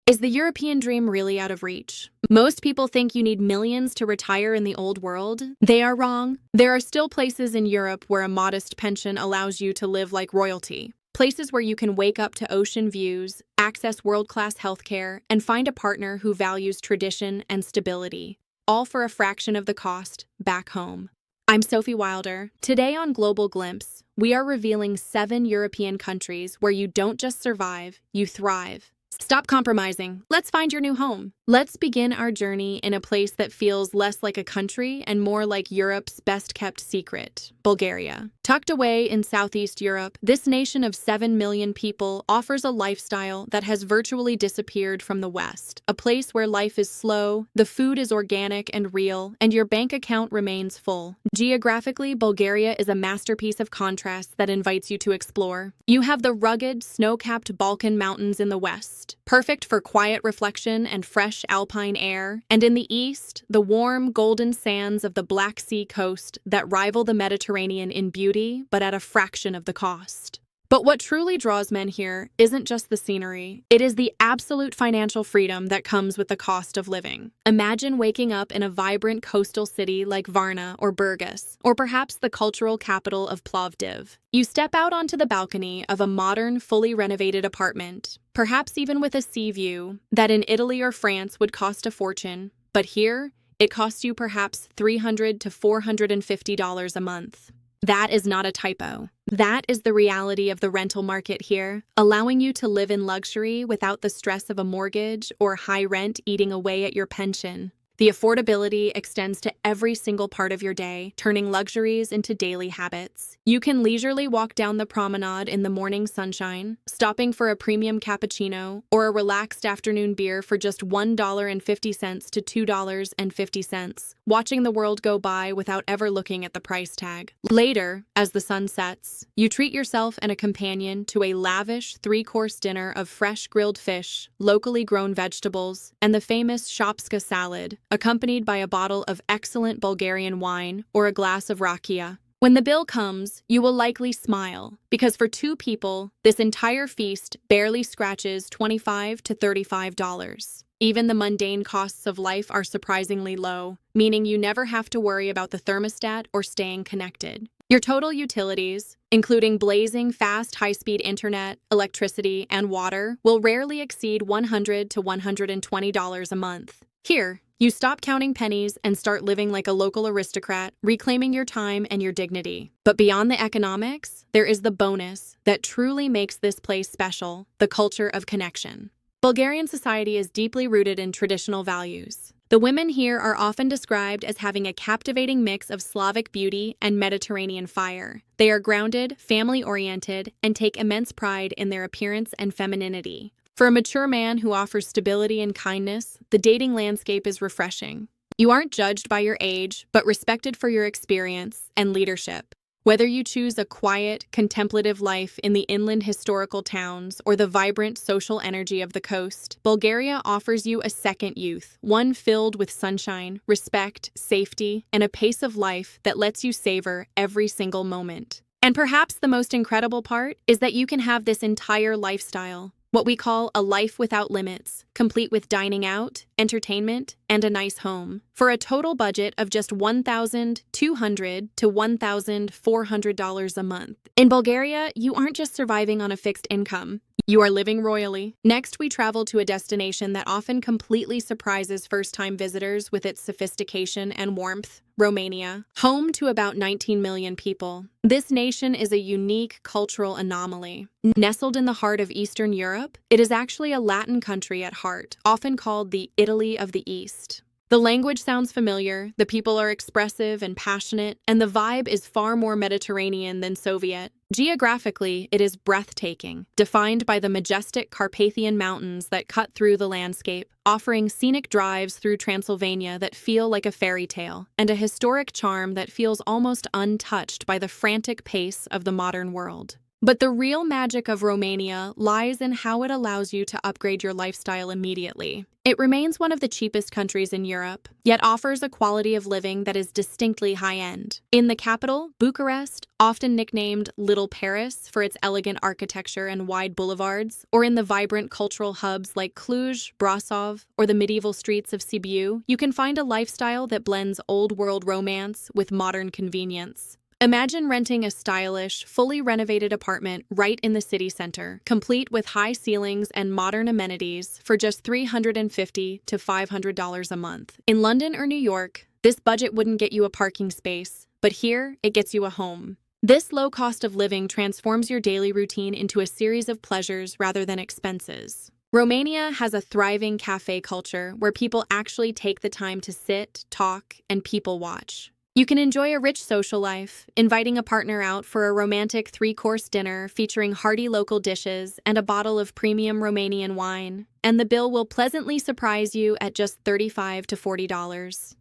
Is the European dream really out of reach? Most people think you need millions to retire in the old world. They are wrong. There are still places in Europe where a modest pension allows you to live like royalty. Places where you can wake up to ocean views, access world-class healthcare, and find a partner who values tradition and stability, all for a fraction of the cost back home. I'm Sophie Wilder. Today on Global Glimpse, we are revealing 7 European countries where you don't just survive, you thrive. Stop compromising. Let's find your new home. Let's begin our journey in a place that feels less like a country and more like Europe's best-kept secret, Bulgaria. Tucked away in Southeast Europe, this nation of 7 million people offers a lifestyle that has virtually disappeared from the West. A place where life is slow, the food is organic and real, and your bank account remains full. Geographically, Bulgaria is a masterpiece of contrast that invites you to explore. You have the rugged, snow-capped Balkan Mountains in the west, perfect for quiet reflection and fresh alpine air, and in the east, the warm, golden sands of the Black Sea coast that rival the Mediterranean in beauty, but at a fraction of the cost. But what truly draws men here isn't just the scenery, it is the absolute financial freedom that comes with the cost of living. Imagine waking up in a vibrant coastal city like Varna or Burgas, or perhaps the cultural capital of Plovdiv. You step out onto the balcony of a modern, fully renovated apartment, perhaps even with a sea view, that in Italy or France would cost a fortune, but here, it costs you perhaps $300 to $450 a month. That is not a typo. That is the reality of the rental market here, allowing you to live in luxury without the stress of a mortgage or high rent eating away at your pension. The affordability extends to every single part of your day, turning luxuries into daily habits. You can leisurely walk down the promenade in the morning sunshine, stopping for a premium cappuccino or a relaxed afternoon beer for just $1.50 to $2.50, watching the world go by without ever looking at the price tag. Later, as the sun sets, you treat yourself and a companion to a lavish 3-course dinner of fresh grilled fish, locally grown vegetables, and the famous shopska salad, accompanied by a bottle of excellent Bulgarian wine or a glass of rakia. When the bill comes, you will likely smile, because for 2 people, this entire feast barely scratches $25 to $35. Even the mundane costs of life are surprisingly low, meaning you never have to worry about the thermostat or staying connected. Your total utilities, including blazing fast high-speed internet, electricity, and water, will rarely exceed $100 to $120 a month. Here, you stop counting pennies and start living like a local aristocrat, reclaiming your time and your dignity. But beyond the economics, there is the bonus that truly makes this place special, the culture of connection. Bulgarian society is deeply rooted in traditional values. The women here are often described as having a captivating mix of Slavic beauty and Mediterranean fire. They are grounded, family-oriented, and take immense pride in their appearance and femininity. For a mature man who offers stability and kindness, the dating landscape is refreshing. You aren't judged by your age, but respected for your experience and leadership. Whether you choose a quiet, contemplative life in the inland historical towns or the vibrant social energy of the coast, Bulgaria offers you a second youth, one filled with sunshine, respect, safety, and a pace of life that lets you savor every single moment. And perhaps the most incredible part is that you can have this entire lifestyle, what we call a life without limits, complete with dining out, entertainment, and a nice home, for a total budget of just $1,200 to $1,400 a month. In Bulgaria, you aren't just surviving on a fixed income. You are living royally. Next, we travel to a destination that often completely surprises first-time visitors with its sophistication and warmth, Romania. Home to about 19 million people, this nation is a unique cultural anomaly. Nestled in the heart of Eastern Europe, it is actually a Latin country at heart, often called the Italy of the East. The language sounds familiar, the people are expressive and passionate, and the vibe is far more Mediterranean than Soviet. Geographically, it is breathtaking, defined by the majestic Carpathian Mountains that cut through the landscape, offering scenic drives through Transylvania that feel like a fairy tale, and a historic charm that feels almost untouched by the frantic pace of the modern world. But the real magic of Romania lies in how it allows you to upgrade your lifestyle immediately. It remains one of the cheapest countries in Europe, yet offers a quality of living that is distinctly high-end. In the capital, Bucharest, often nicknamed Little Paris for its elegant architecture and wide boulevards, or in the vibrant cultural hubs like Cluj, Brasov, or the medieval streets of Sibiu, you can find a lifestyle that blends old-world romance with modern convenience. Imagine renting a stylish, fully renovated apartment right in the city center, complete with high ceilings and modern amenities for just $350 to $500 a month. In London or New York, this budget wouldn't get you a parking space, but here it gets you a home. This low cost of living transforms your daily routine into a series of pleasures rather than expenses. Romania has a thriving cafe culture where people actually take the time to sit, talk, and people watch. You can enjoy a rich social life, inviting a partner out for a romantic 3-course dinner featuring hearty local dishes and a bottle of premium Romanian wine, and the bill will pleasantly surprise you at just $35 to $40.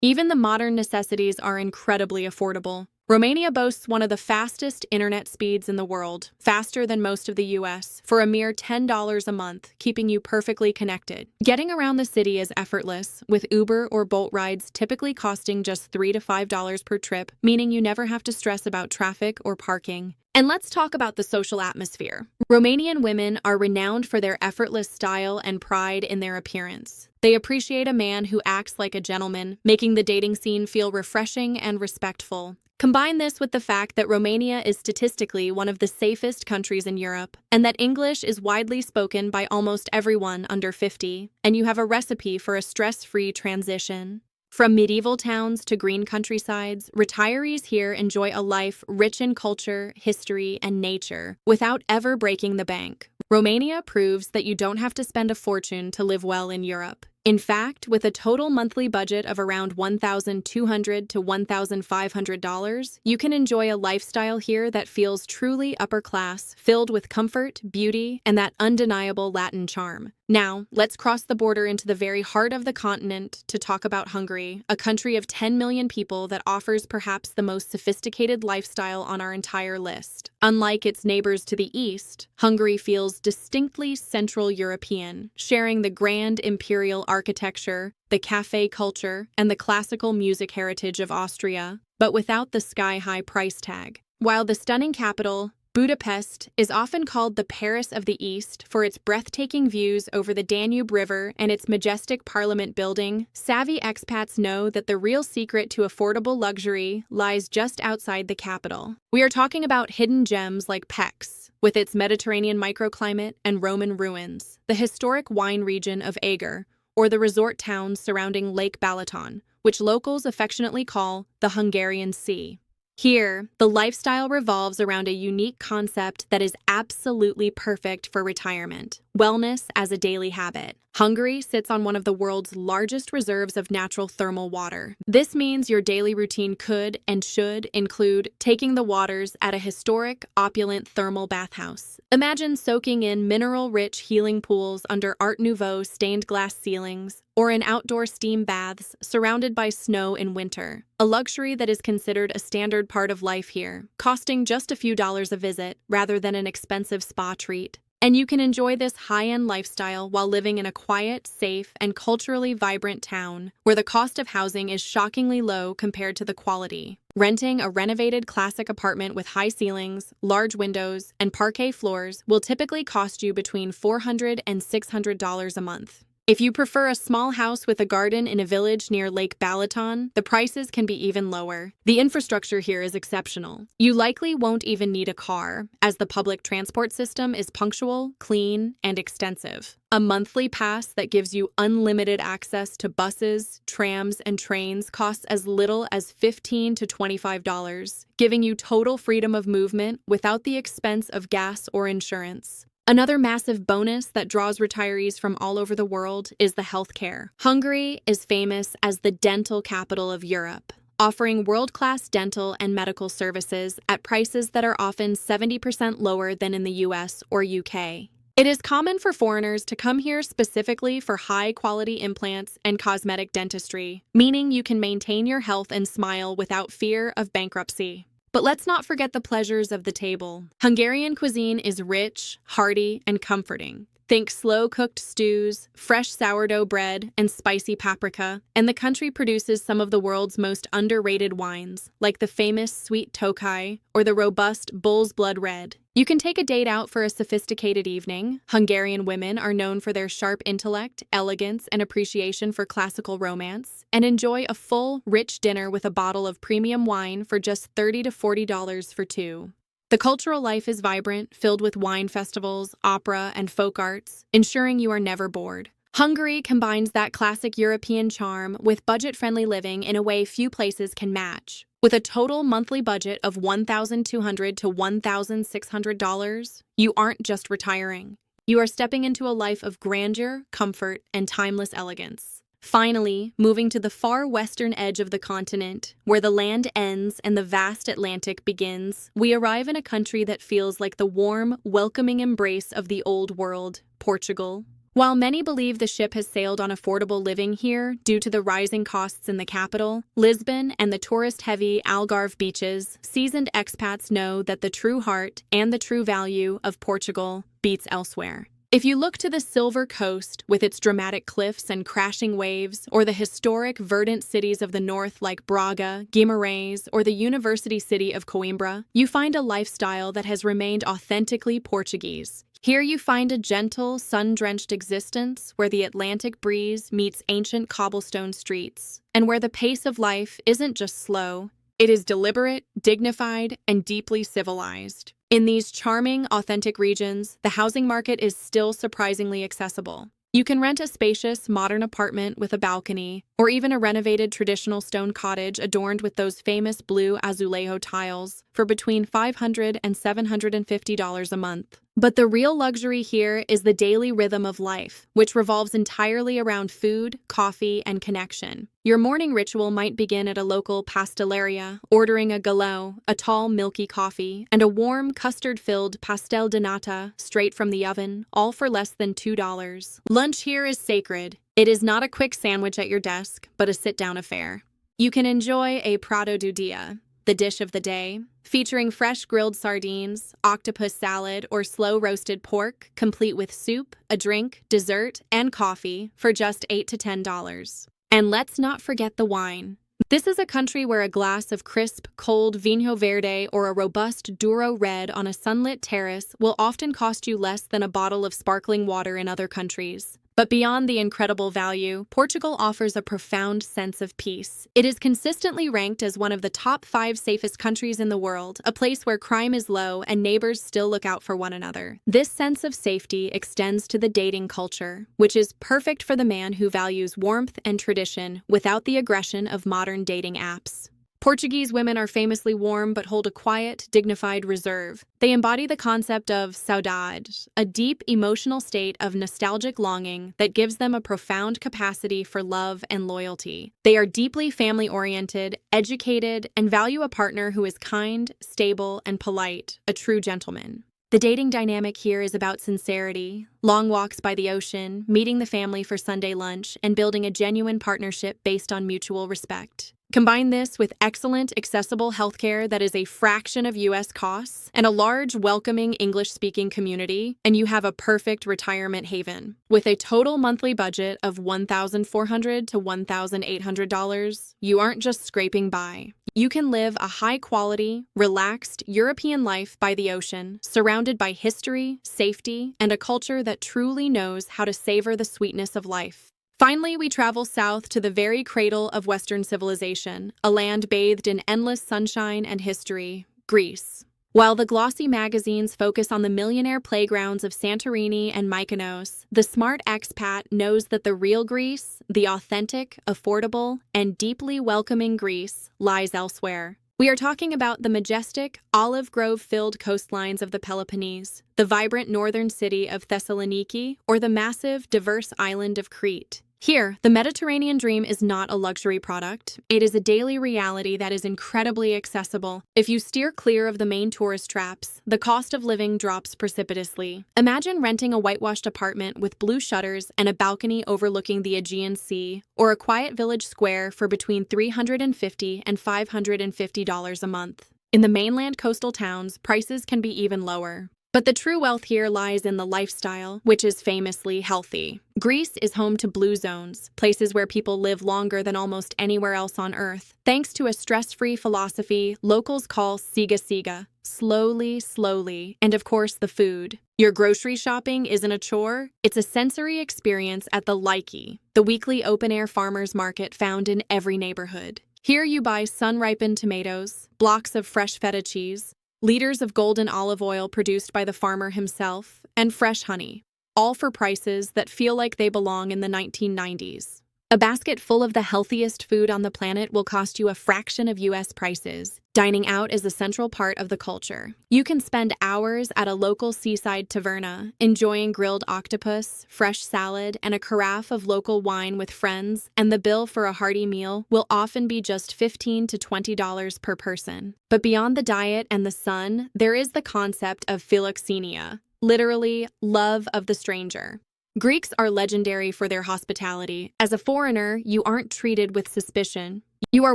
Even the modern necessities are incredibly affordable. Romania boasts one of the fastest internet speeds in the world, faster than most of the US, for a mere $10 a month, keeping you perfectly connected. Getting around the city is effortless, with Uber or Bolt rides typically costing just $3 to $5 per trip, meaning you never have to stress about traffic or parking. And let's talk about the social atmosphere. Romanian women are renowned for their effortless style and pride in their appearance. They appreciate a man who acts like a gentleman, making the dating scene feel refreshing and respectful. Combine this with the fact that Romania is statistically one of the safest countries in Europe, and that English is widely spoken by almost everyone under 50, and you have a recipe for a stress-free transition. From medieval towns to green countrysides, retirees here enjoy a life rich in culture, history, and nature without ever breaking the bank. Romania proves that you don't have to spend a fortune to live well in Europe. In fact, with a total monthly budget of around $1,200 to $1,500, you can enjoy a lifestyle here that feels truly upper class, filled with comfort, beauty, and that undeniable Latin charm. Now, let's cross the border into the very heart of the continent to talk about Hungary, a country of 10 million people that offers perhaps the most sophisticated lifestyle on our entire list. Unlike its neighbors to the east, Hungary feels distinctly Central European, sharing the grand imperial architecture, the cafe culture, and the classical music heritage of Austria, but without the sky-high price tag. While the stunning capital, Budapest, is often called the Paris of the East for its breathtaking views over the Danube River and its majestic parliament building, savvy expats know that the real secret to affordable luxury lies just outside the capital. We are talking about hidden gems like Pécs, with its Mediterranean microclimate and Roman ruins, the historic wine region of Eger, or the resort towns surrounding Lake Balaton, which locals affectionately call the Hungarian Sea. Here, the lifestyle revolves around a unique concept that is absolutely perfect for retirement: wellness as a daily habit. Hungary sits on one of the world's largest reserves of natural thermal water. This means your daily routine could and should include taking the waters at a historic, opulent thermal bathhouse. Imagine soaking in mineral-rich healing pools under Art Nouveau stained glass ceilings, or in outdoor steam baths surrounded by snow in winter, a luxury that is considered a standard part of life here, costing just a few dollars a visit rather than an expensive spa treat. And you can enjoy this high-end lifestyle while living in a quiet, safe, and culturally vibrant town, where the cost of housing is shockingly low compared to the quality. Renting a renovated classic apartment with high ceilings, large windows, and parquet floors will typically cost you between $400 and $600 a month. If you prefer a small house with a garden in a village near Lake Balaton, the prices can be even lower. The infrastructure here is exceptional. You likely won't even need a car, as the public transport system is punctual, clean, and extensive. A monthly pass that gives you unlimited access to buses, trams, and trains costs as little as $15 to $25, giving you total freedom of movement without the expense of gas or insurance. Another massive bonus that draws retirees from all over the world is the healthcare. Hungary is famous as the dental capital of Europe, offering world-class dental and medical services at prices that are often 70% lower than in the US or UK. It is common for foreigners to come here specifically for high-quality implants and cosmetic dentistry, meaning you can maintain your health and smile without fear of bankruptcy. But let's not forget the pleasures of the table. Hungarian cuisine is rich, hearty, and comforting. Think slow-cooked stews, fresh sourdough bread, and spicy paprika. And the country produces some of the world's most underrated wines, like the famous sweet Tokaj or the robust Bull's Blood Red. You can take a date out for a sophisticated evening. Hungarian women are known for their sharp intellect, elegance, and appreciation for classical romance, and enjoy a full, rich dinner with a bottle of premium wine for just $30 to $40 for two. The cultural life is vibrant, filled with wine festivals, opera, and folk arts, ensuring you are never bored. Hungary combines that classic European charm with budget-friendly living in a way few places can match. With a total monthly budget of $1,200 to $1,600, you aren't just retiring. You are stepping into a life of grandeur, comfort, and timeless elegance. Finally, moving to the far western edge of the continent, where the land ends and the vast Atlantic begins, we arrive in a country that feels like the warm, welcoming embrace of the old world, Portugal. While many believe the ship has sailed on affordable living here due to the rising costs in the capital, Lisbon, and the tourist-heavy Algarve beaches, seasoned expats know that the true heart and the true value of Portugal beats elsewhere. If you look to the Silver Coast with its dramatic cliffs and crashing waves, or the historic, verdant cities of the north like Braga, Guimarães, or the university city of Coimbra, you find a lifestyle that has remained authentically Portuguese. Here you find a gentle, sun-drenched existence where the Atlantic breeze meets ancient cobblestone streets, and where the pace of life isn't just slow, it is deliberate, dignified, and deeply civilized. In these charming, authentic regions, the housing market is still surprisingly accessible. You can rent a spacious, modern apartment with a balcony, or even a renovated traditional stone cottage adorned with those famous blue azulejo tiles for between $500 and $750 a month. But the real luxury here is the daily rhythm of life, which revolves entirely around food, coffee, and connection. Your morning ritual might begin at a local pasteleria, ordering a galão, a tall, milky coffee, and a warm, custard-filled pastel de nata straight from the oven, all for less than $2. Lunch here is sacred. It is not a quick sandwich at your desk, but a sit-down affair. You can enjoy a prato do dia, the dish of the day, featuring fresh grilled sardines, octopus salad, or slow-roasted pork, complete with soup, a drink, dessert, and coffee for just $8 to $10. And let's not forget the wine. This is a country where a glass of crisp, cold Vinho Verde or a robust Douro Red on a sunlit terrace will often cost you less than a bottle of sparkling water in other countries. But beyond the incredible value, Portugal offers a profound sense of peace. It is consistently ranked as one of the top 5 safest countries in the world, a place where crime is low and neighbors still look out for one another. This sense of safety extends to the dating culture, which is perfect for the man who values warmth and tradition without the aggression of modern dating apps. Portuguese women are famously warm but hold a quiet, dignified reserve. They embody the concept of saudade, a deep emotional state of nostalgic longing that gives them a profound capacity for love and loyalty. They are deeply family-oriented, educated, and value a partner who is kind, stable, and polite, a true gentleman. The dating dynamic here is about sincerity, long walks by the ocean, meeting the family for Sunday lunch, and building a genuine partnership based on mutual respect. Combine this with excellent, accessible healthcare that is a fraction of U.S. costs and a large, welcoming English-speaking community, and you have a perfect retirement haven. With a total monthly budget of $1,400 to $1,800, you aren't just scraping by. You can live a high-quality, relaxed European life by the ocean, surrounded by history, safety, and a culture that truly knows how to savor the sweetness of life. Finally, we travel south to the very cradle of Western civilization, a land bathed in endless sunshine and history, Greece. While the glossy magazines focus on the millionaire playgrounds of Santorini and Mykonos, the smart expat knows that the real Greece, the authentic, affordable, and deeply welcoming Greece, lies elsewhere. We are talking about the majestic, olive grove-filled coastlines of the Peloponnese, the vibrant northern city of Thessaloniki, or the massive, diverse island of Crete. Here, the Mediterranean dream is not a luxury product. It is a daily reality that is incredibly accessible. If you steer clear of the main tourist traps, the cost of living drops precipitously. Imagine renting a whitewashed apartment with blue shutters and a balcony overlooking the Aegean Sea, or a quiet village square for between $350 and $550 a month. In the mainland coastal towns, prices can be even lower. But the true wealth here lies in the lifestyle, which is famously healthy. Greece is home to blue zones, places where people live longer than almost anywhere else on Earth. Thanks to a stress-free philosophy locals call siga siga, slowly, slowly, and of course the food. Your grocery shopping isn't a chore, it's a sensory experience at the Laiki, the weekly open-air farmers market found in every neighborhood. Here you buy sun-ripened tomatoes, blocks of fresh feta cheese, liters of golden olive oil produced by the farmer himself, and fresh honey, all for prices that feel like they belong in the 1990s. A basket full of the healthiest food on the planet will cost you a fraction of US prices. Dining out is a central part of the culture. You can spend hours at a local seaside taverna, enjoying grilled octopus, fresh salad, and a carafe of local wine with friends, and the bill for a hearty meal will often be just $15 to $20 per person. But beyond the diet and the sun, there is the concept of philoxenia, literally love of the stranger. Greeks are legendary for their hospitality. As a foreigner, you aren't treated with suspicion. You are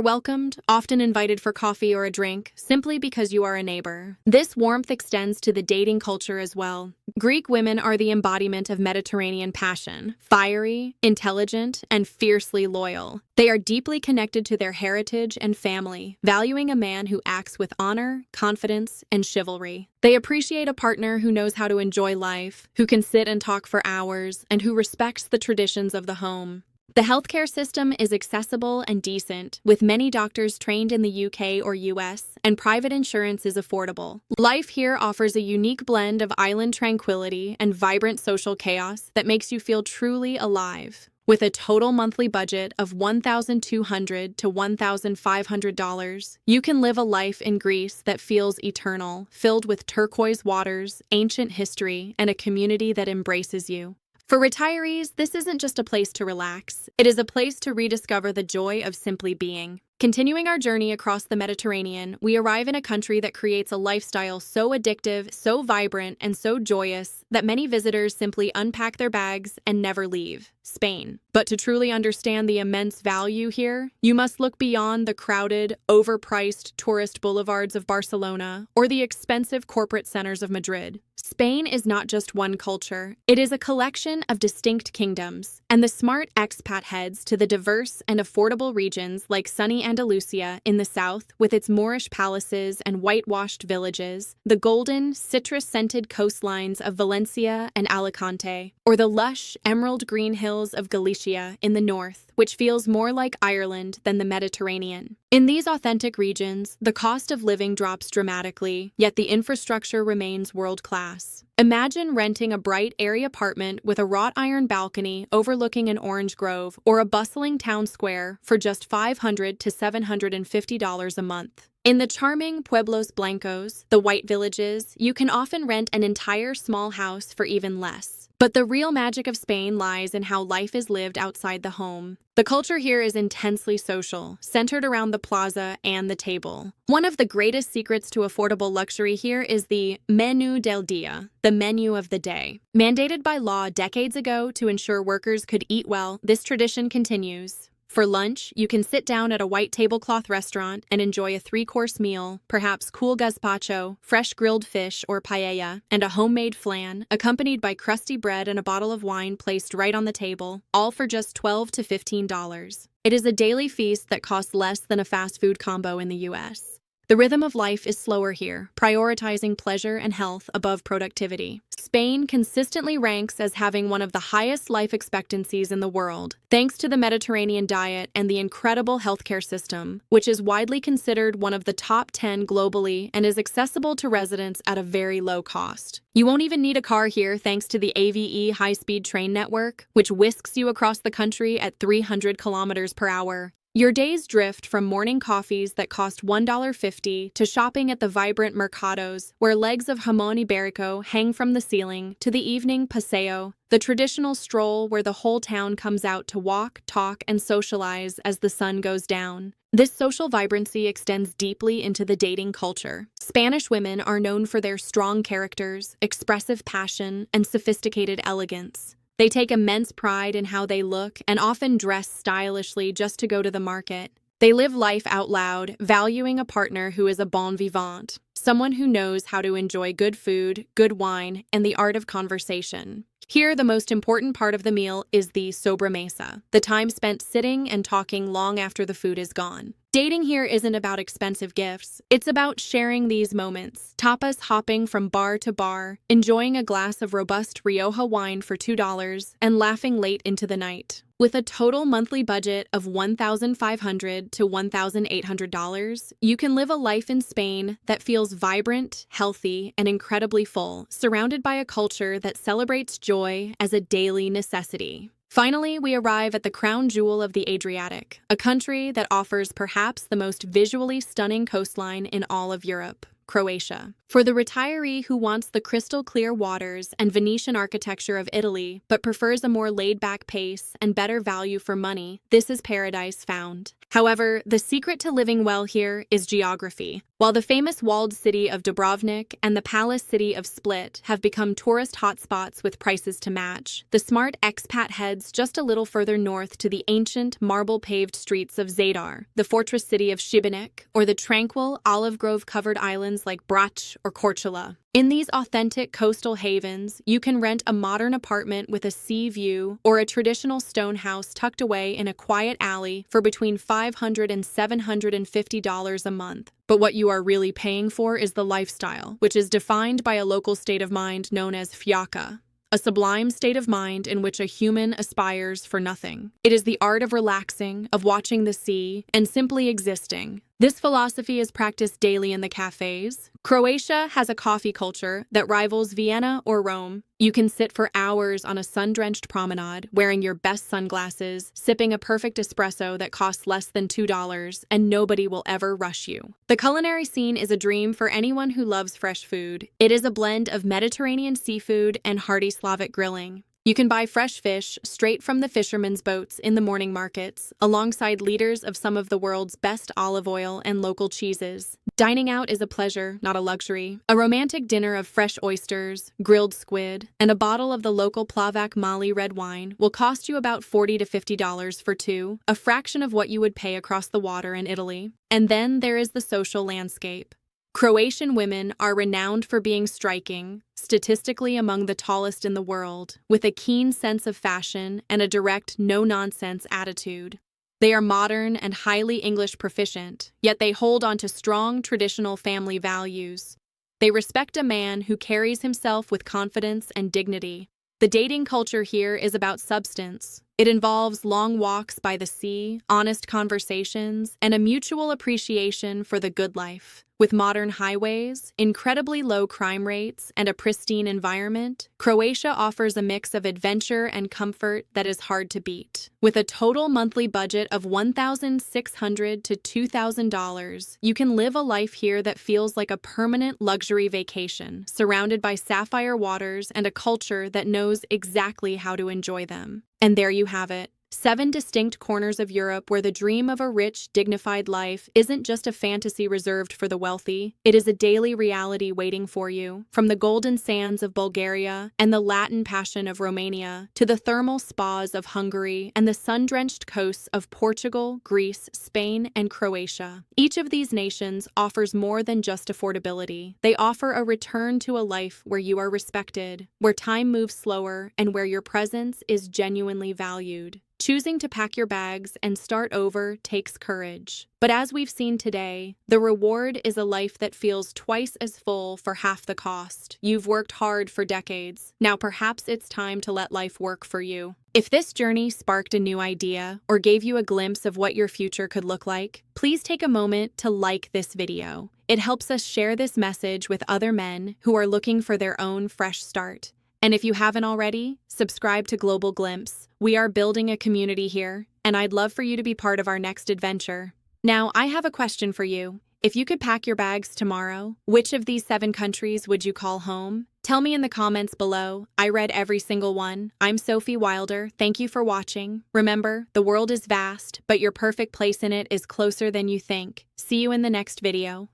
welcomed, often invited for coffee or a drink, simply because you are a neighbor. This warmth extends to the dating culture as well. Greek women are the embodiment of Mediterranean passion, fiery, intelligent, and fiercely loyal. They are deeply connected to their heritage and family, valuing a man who acts with honor, confidence, and chivalry. They appreciate a partner who knows how to enjoy life, who can sit and talk for hours, and who respects the traditions of the home. The healthcare system is accessible and decent, with many doctors trained in the UK or US, and private insurance is affordable. Life here offers a unique blend of island tranquility and vibrant social chaos that makes you feel truly alive. With a total monthly budget of $1,200 to $1,500, you can live a life in Greece that feels eternal, filled with turquoise waters, ancient history, and a community that embraces you. For retirees, this isn't just a place to relax. It is a place to rediscover the joy of simply being. Continuing our journey across the Mediterranean, we arrive in a country that creates a lifestyle so addictive, so vibrant, and so joyous that many visitors simply unpack their bags and never leave. Spain. But to truly understand the immense value here, you must look beyond the crowded, overpriced tourist boulevards of Barcelona or the expensive corporate centers of Madrid. Spain is not just one culture, it is a collection of distinct kingdoms, and the smart expat heads to the diverse and affordable regions like sunny Andalusia in the south with its Moorish palaces and whitewashed villages, the golden, citrus-scented coastlines of Valencia and Alicante, or the lush, emerald-green hills of Galicia in the north, which feels more like Ireland than the Mediterranean. In these authentic regions, the cost of living drops dramatically, yet the infrastructure remains world-class. Imagine renting a bright, airy apartment with a wrought iron balcony overlooking an orange grove or a bustling town square for just $500 to $750 a month. In the charming Pueblos Blancos, the white villages, you can often rent an entire small house for even less. But the real magic of Spain lies in how life is lived outside the home. The culture here is intensely social, centered around the plaza and the table. One of the greatest secrets to affordable luxury here is the menú del día, the menu of the day. Mandated by law decades ago to ensure workers could eat well, this tradition continues. For lunch, you can sit down at a white tablecloth restaurant and enjoy a 3-course meal, perhaps cool gazpacho, fresh grilled fish or paella, and a homemade flan, accompanied by crusty bread and a bottle of wine placed right on the table, all for just $12 to $15. It is a daily feast that costs less than a fast food combo in the US. The rhythm of life is slower here, prioritizing pleasure and health above productivity. Spain consistently ranks as having one of the highest life expectancies in the world, thanks to the Mediterranean diet and the incredible healthcare system, which is widely considered one of the top 10 globally and is accessible to residents at a very low cost. You won't even need a car here thanks to the AVE high-speed train network, which whisks you across the country at 300 kilometers per hour. Your days drift from morning coffees that cost $1.50 to shopping at the vibrant mercados where legs of jamón ibérico hang from the ceiling to the evening paseo, the traditional stroll where the whole town comes out to walk, talk, and socialize as the sun goes down. This social vibrancy extends deeply into the dating culture. Spanish women are known for their strong characters, expressive passion, and sophisticated elegance. They take immense pride in how they look and often dress stylishly just to go to the market. They live life out loud, valuing a partner who is a bon vivant, someone who knows how to enjoy good food, good wine, and the art of conversation. Here, the most important part of the meal is the sobremesa, the time spent sitting and talking long after the food is gone. Dating here isn't about expensive gifts. It's about sharing these moments, tapas hopping from bar to bar, enjoying a glass of robust Rioja wine for $2, and laughing late into the night. With a total monthly budget of $1,500 to $1,800, you can live a life in Spain that feels vibrant, healthy, and incredibly full, surrounded by a culture that celebrates joy as a daily necessity. Finally, we arrive at the crown jewel of the Adriatic, a country that offers perhaps the most visually stunning coastline in all of Europe, Croatia. For the retiree who wants the crystal-clear waters and Venetian architecture of Italy, but prefers a more laid-back pace and better value for money, this is paradise found. However, the secret to living well here is geography. While the famous walled city of Dubrovnik and the palace city of Split have become tourist hotspots with prices to match, the smart expat heads just a little further north to the ancient, marble-paved streets of Zadar, the fortress city of Šibenik, or the tranquil, olive grove-covered islands like Brač or Korčula. In these authentic coastal havens, you can rent a modern apartment with a sea view or a traditional stone house tucked away in a quiet alley for between $500 and $750 a month. But what you are really paying for is the lifestyle, which is defined by a local state of mind known as fiaca, a sublime state of mind in which a human aspires for nothing. It is the art of relaxing, of watching the sea, and simply existing. This philosophy is practiced daily in the cafes. Croatia has a coffee culture that rivals Vienna or Rome. You can sit for hours on a sun-drenched promenade, wearing your best sunglasses, sipping a perfect espresso that costs less than $2, and nobody will ever rush you. The culinary scene is a dream for anyone who loves fresh food. It is a blend of Mediterranean seafood and hearty Slavic grilling. You can buy fresh fish straight from the fishermen's boats in the morning markets, alongside liters of some of the world's best olive oil and local cheeses. Dining out is a pleasure, not a luxury. A romantic dinner of fresh oysters, grilled squid, and a bottle of the local Plavac Mali red wine will cost you about $40 to $50 for two, a fraction of what you would pay across the water in Italy. And then there is the social landscape. Croatian women are renowned for being striking, statistically among the tallest in the world, with a keen sense of fashion and a direct, no-nonsense attitude. They are modern and highly English proficient, yet they hold on to strong traditional family values. They respect a man who carries himself with confidence and dignity. The dating culture here is about substance. It involves long walks by the sea, honest conversations, and a mutual appreciation for the good life. With modern highways, incredibly low crime rates, and a pristine environment, Croatia offers a mix of adventure and comfort that is hard to beat. With a total monthly budget of $1,600 to $2,000, you can live a life here that feels like a permanent luxury vacation, surrounded by sapphire waters and a culture that knows exactly how to enjoy them. And there you have it. 7 distinct corners of Europe where the dream of a rich, dignified life isn't just a fantasy reserved for the wealthy. It is a daily reality waiting for you. From the golden sands of Bulgaria and the Latin passion of Romania to the thermal spas of Hungary and the sun-drenched coasts of Portugal, Greece, Spain, and Croatia. Each of these nations offers more than just affordability. They offer a return to a life where you are respected, where time moves slower, and where your presence is genuinely valued. Choosing to pack your bags and start over takes courage. But as we've seen today, the reward is a life that feels twice as full for half the cost. You've worked hard for decades. Now perhaps it's time to let life work for you. If this journey sparked a new idea or gave you a glimpse of what your future could look like, please take a moment to like this video. It helps us share this message with other men who are looking for their own fresh start. And if you haven't already, subscribe to Global Glimpse. We are building a community here, and I'd love for you to be part of our next adventure. Now, I have a question for you. If you could pack your bags tomorrow, which of these 7 countries would you call home? Tell me in the comments below. I read every single one. I'm Sophie Wilder. Thank you for watching. Remember, the world is vast, but your perfect place in it is closer than you think. See you in the next video.